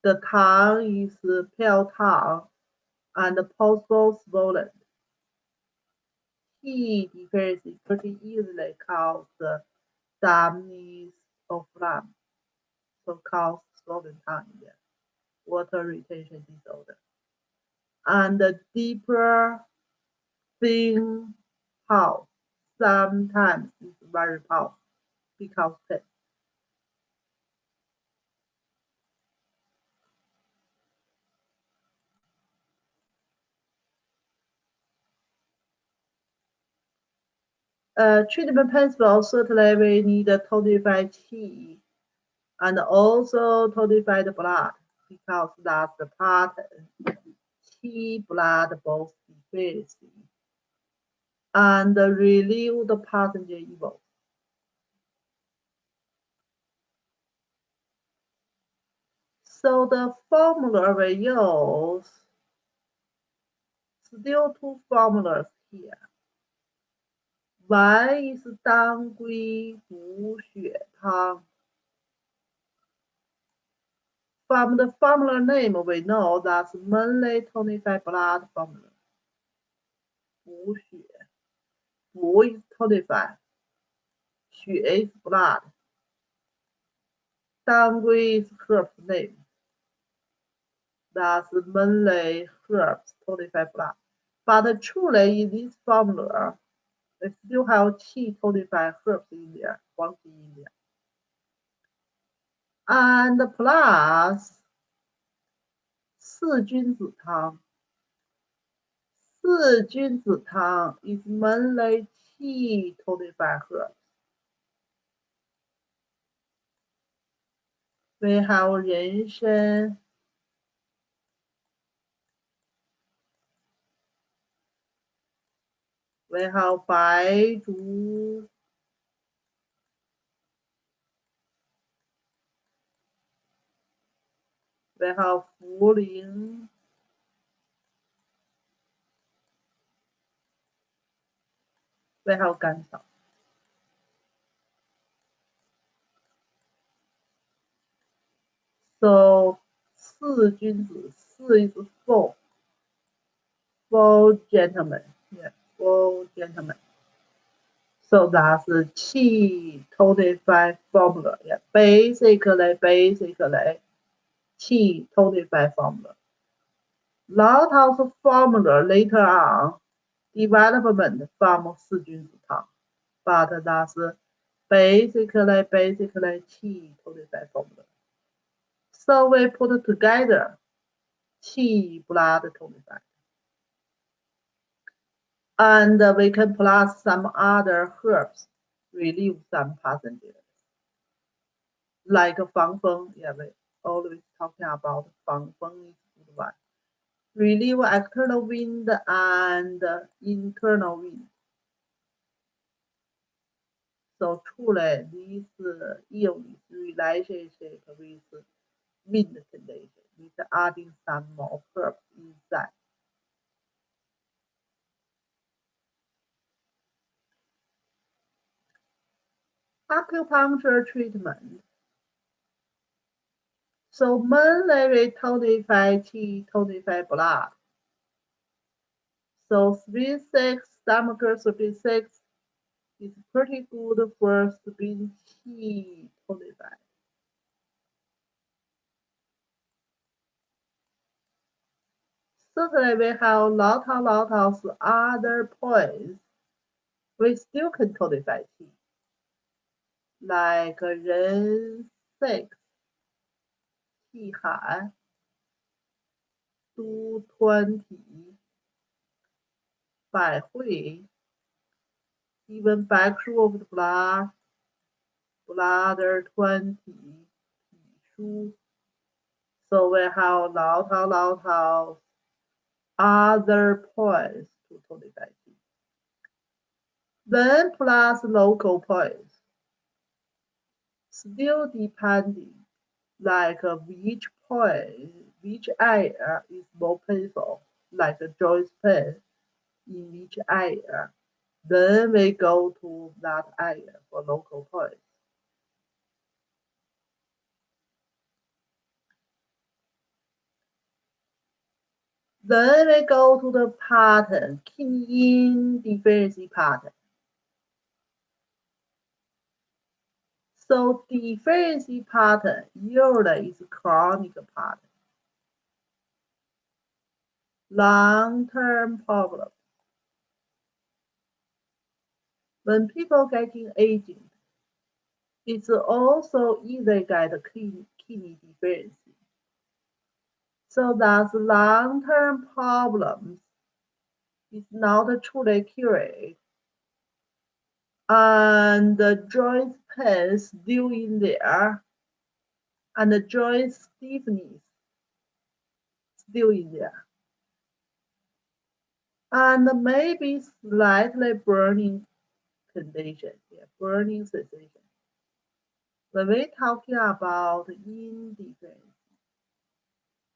The tongue is pale tongue and possible swollen. Qi deficiency pretty easily cause dumbness or phlegm, so cause swollen tongue there. Water retention disorder. And the deeper thin pulse sometimes is very powerful because pain. Treatment principle certainly we need a tonified qi and also tonified blood because that's the pattern. Qi blood both deficiency and relieve the passenger evil. So the formula we use, still two formulas here. One is 当归补血汤. From the formula name, we know that's mainly tonified blood formula. 补血, 补 is tonified, 血 is blood. 当归 is herb name. That's mainly herbs tonified blood. But truly in this formula, we still have qi tonified herbs in there, 黄芪 in there. And plus 四君子汤. 四君子汤 is mainly qi tonified herbs. We have 人参,为好白术，为好茯苓，为好甘草。So 四君子，四 is four. Four gentlemen. Yeah, four gentlemen. So that's qi tonified formula. Yeah, basically, qi tonified formula. Lot of formula later on development from 四君子汤, but that's basically qi tonified formula. So we put together qi blood tonified. And we can plus some other herbs, relieve some passengers. Like Fang Feng, yeah, we always talking about Fang Feng is good one. Relieve external wind and internal wind. So truly, this illness relationship with wind condition, with adding some more herbs inside. Acupuncture treatment. So mainly we tonify qi, tonify blood. So 3-6, stomach 3-6 is pretty good for spleen qi tonify. Certainly we have lot of other points we still can tonify qi. Like 人 6, 气海, 都吞体, 百会, even backshore of the blood, bladder 20, 体枢. So we have lot of other points to tonify qi. Then plus local points. Still depending, like which point, which area is more painful, like joint pain in which area. Then we go to that area for local points. Then we go to the pattern, Qin deficiency pattern. So deficiency pattern usually is chronic pattern. Long-term problem. When people getting aging, it's also easy get kidney deficiency. So that's long-term problems is not truly cured. And the joint pain still in there, and the joint stiffness still in there. And maybe slightly burning condition, yeah, burning sensation. When we're talking about indifference,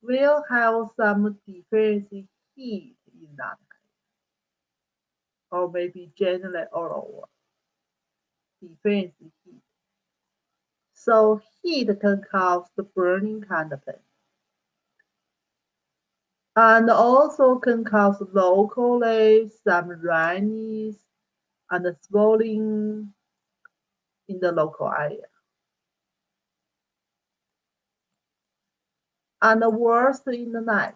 we'll have some deficiency heat in that area, or maybe generally all over. Deficiency heat. So heat can cause the burning kind of pain. And also can cause locally some redness and swelling in the local area. And worse in the night,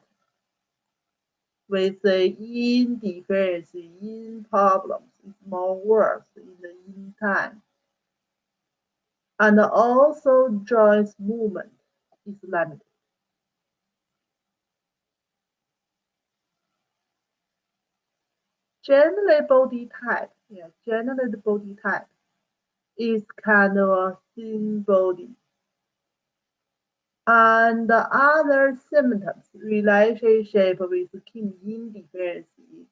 with the yin deficiency, yin problems, it's more worse in the yin time. And also joint movement is limited. Generally body type, yeah, generally the body type is kind of a thin body. And the other symptoms relationship with yin deficiency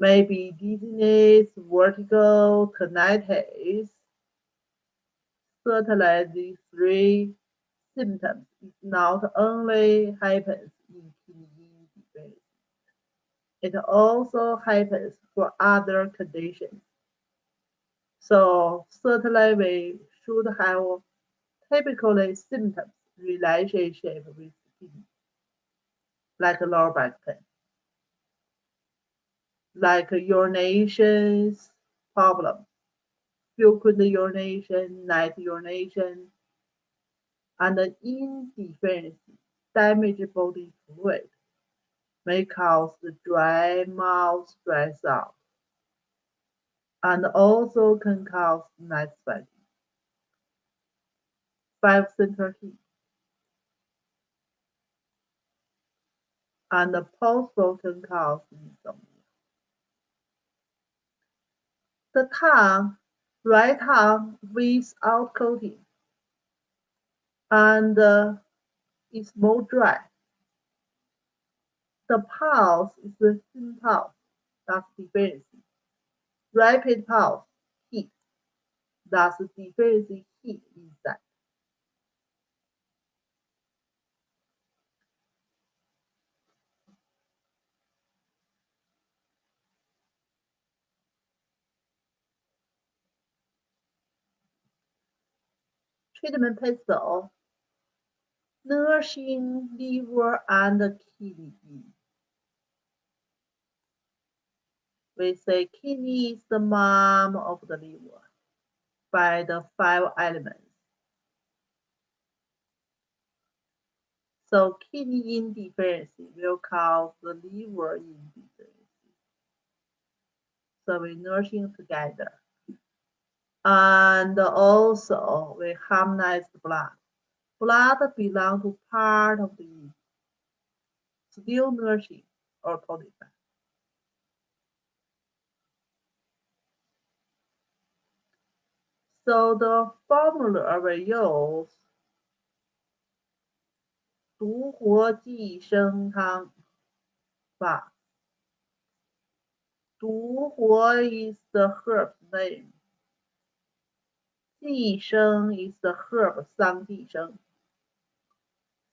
maybe dizziness, vertigo, tinnitus. Certainly, these three symptoms not only happens in kidney disease, it also happens for other conditions. So certainly we should have typically symptoms relationship with kidney, like lower back pain, like urination problem, frequent urination, night urination, and indifference, damaged body fluid may cause the dry mouth, dry throat, and also can cause night sweating. 5 central heat and possible can cause insomnia. The tongue, right tongue without coating, and is more dry. The pulse is a thin pulse, that's difference. Rapid pulse, heat, that's difference heat inside. Treatment pencil, nourishing liver and kidney. We say kidney is the mom of the liver by the 5 elements. So kidney indifferency will cause the liver indifferency. So we nourishing together. And also we harmonize the blood. Blood belongs to part of the still nourishing or tonified. So the formula we use 独活寄生汤法. 独活 is the herb name. 寄生 is the herb 桑寄生.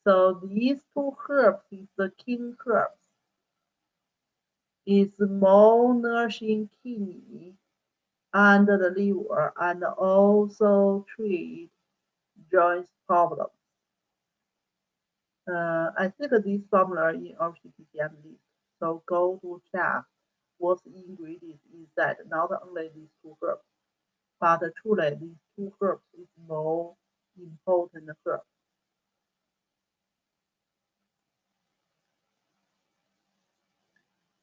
So these 2 herbs is the king herbs. Is more nourishing kidney and the liver and also treat joint problems. I think this formula in our CPCM list. So go to check what's ingredients inside, not only these 2 herbs, but truly these 2 herbs is more important herb.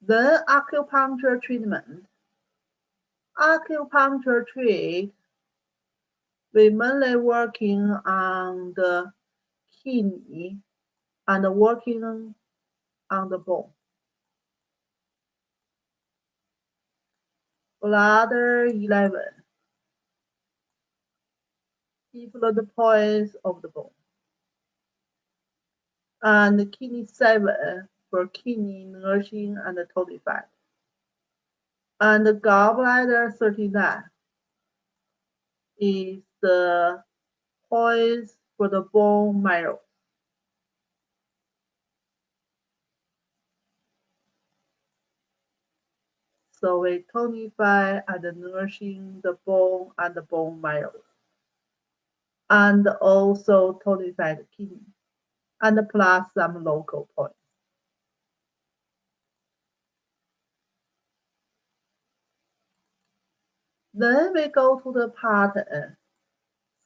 Then acupuncture treatment. Acupuncture treat, we mainly working on the kidney and working on the bone. Bladder 11, different points of the bone. And kidney 7 for kidney nourishing and tonified. And the gallbladder 39 is the points for the bone marrow. So we tonify and nourishing the bone and the bone marrow. And also tonify the kidney. And plus some local points. Then we go to the pattern.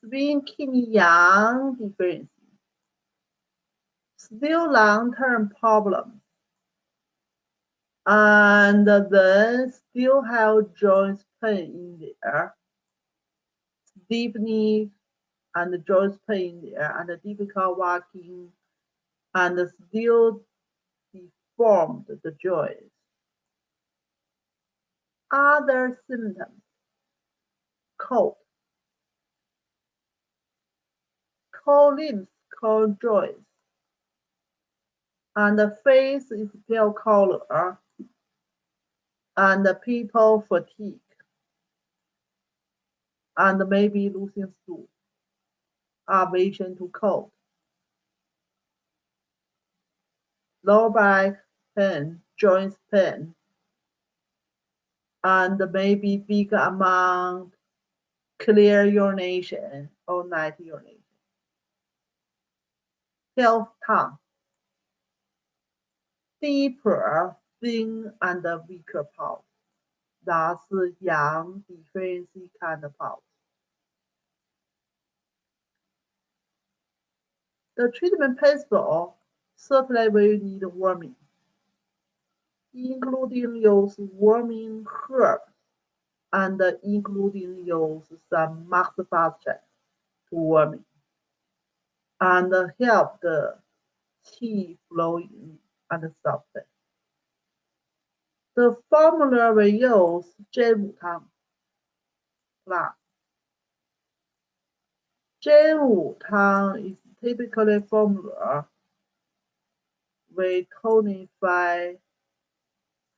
Spleen kidney yang difference. Still long-term problem. And then still have joint pain in there. Stiffness and joint pain in there and difficult walking and still deformed the joints. Other symptoms, cold limbs, cold joints, and the face is pale color, and the people fatigue, and maybe losing stool, aversion to cold, lower back pain, joint pain, and maybe big amount clear urination or night urination. Health tongue, deeper, thin, and weaker pulse. That's yang deficiency kind of pulse. The treatment principle certainly will need warming, including use warming herbs and including use some maxification to warming and help the qi flowing and soften. The formula we use 真武汤 plus. 真武汤 is typically formula we tonify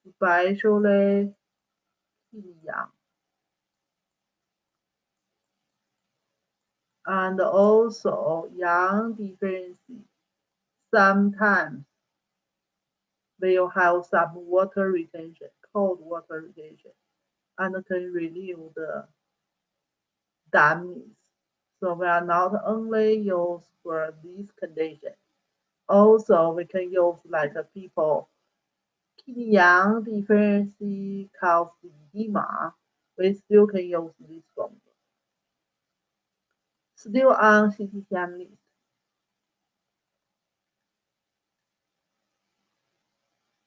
especially yin yang. And also yang deficiency sometimes will have some water retention, cold water retention, and can relieve the dampness. So we are not only use for this condition, also we can use like people yin yang deficiency cause edema, we still can use this formula. Still on CTCM list.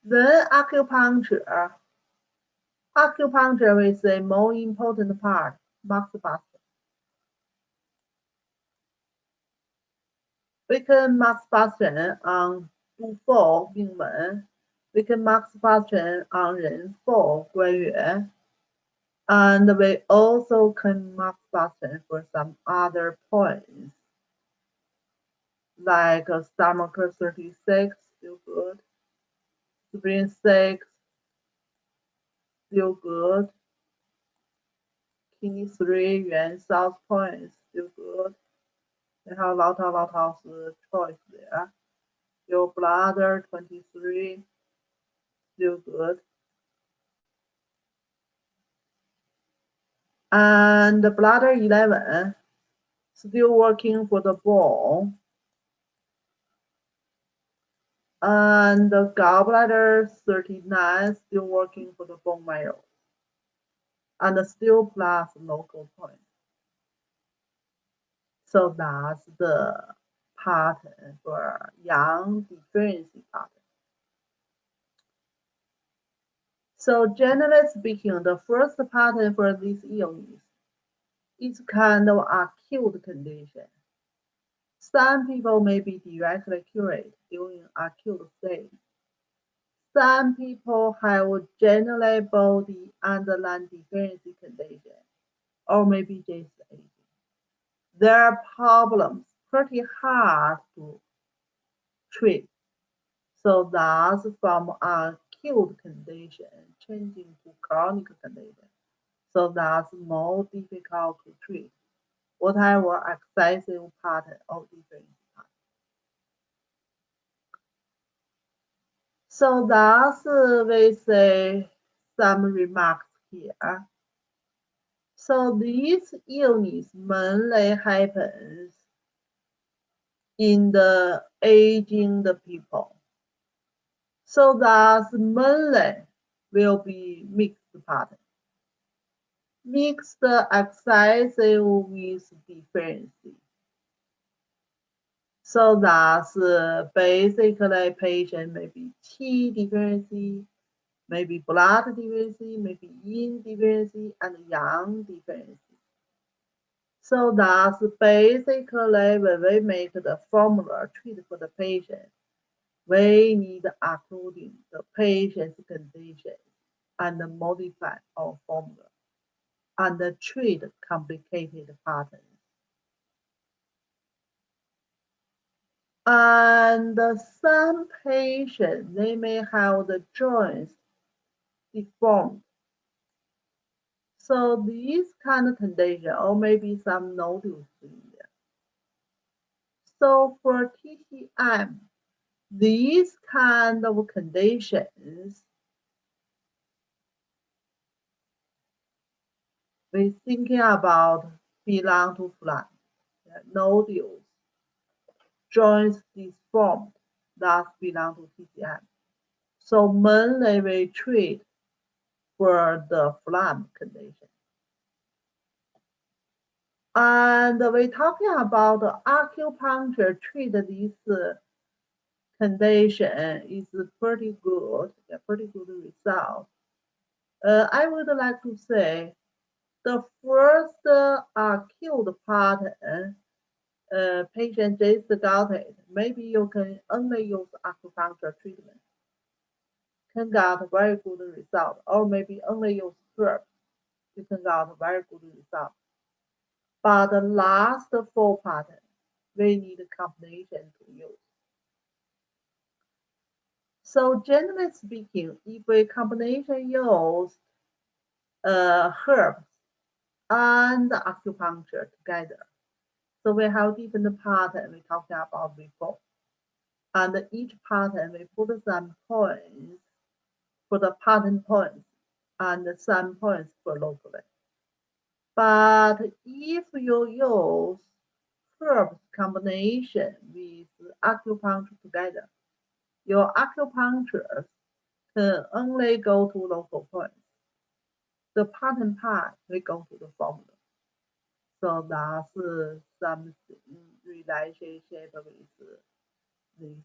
Then acupuncture. Acupuncture is the more important part, maxification. We can maxification on 部 命门 we can maxification on 人 关元 and we also can maxification for some other points like stomach 36 still good, spleen 6 still good, kidney 3 元 south point still good. They have lots of choice there. Your bladder 23 still good. And the bladder 11 still working for the bone. And the gallbladder 39 still working for the bone marrow. And still plus local point. So that's the pattern for yang deficiency pattern. So generally speaking, the first pattern for this illness is kind of acute condition. Some people may be directly cured during acute stage. Some people have generally body underlying deficiency condition, or maybe just aging. Their problems pretty hard to treat. So that's from acute condition changing to chronic condition. So that's more difficult to treat. Whatever excessive pattern of deficiency pattern. So that's we say some remarks here. So this illness mainly happens in the aging the people. So that's mainly will be mixed pattern. Mixed excessive with deficiency. So that's basically patient maybe qi deficiency, maybe blood deficiency, maybe yin deficiency, and yang deficiency. So that's basically when we make the formula treat for the patient, we need according the patient's condition and modify our formula and treat complicated patterns. And some patients, they may have the joints deformed. So this kind of condition, or maybe some nodules in there. So for TCM, these kind of conditions, we're thinking about belong to flat, nodules, joints deformed, thus belong to TCM. So mainly we treat for the flam condition. And we're talking about acupuncture treat this condition is pretty good, pretty good result. I would like to say the first acute pattern patient just got it. Maybe you can only use acupuncture treatment, can get very good result, or maybe only use herbs, you can get very good result. But the last four pattern, we need a combination to use. So generally speaking, if we combination use herbs and acupuncture together, so we have different pattern we talked about before. And each pattern we put some points for the pattern points and some points for locally. But if you use herbs combination with acupuncture together, your acupuncture can only go to local points. The pattern part will go to the formula. So that's something relationship with this